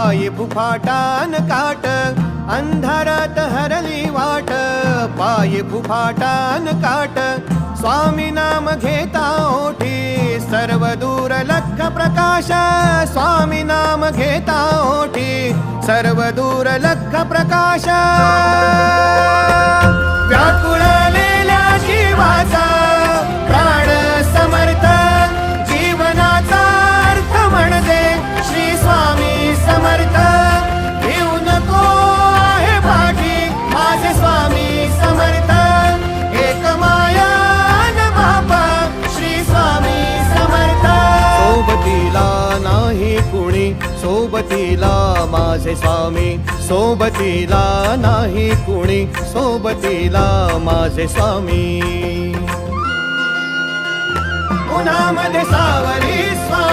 पायी फुफाटान काट, अंधारात हरली वाट. पायी फुफाटान काट, स्वामी नाम घेता ओठी. सर्व दूर लख प्रकाश, स्वामी नाम घेता ओठी. सर्व दूर लख प्रकाश. व्याकुळलेल्या जीवाचा प्राण समर्थ, जीवनाचा अर्थ म्हणजे श्री स्वामी समर्थ. घेऊ नको आहे पाठी माझे स्वामी समर्थ. एक माया न बापा श्री स्वामी समर्थ. सोबतीला नाही कुणी, सोबतीला माझे स्वामी. सोबतीला नाही कुणी, सोबतीला माझे स्वामी. उन्हामध्ये सावरी स्वामी.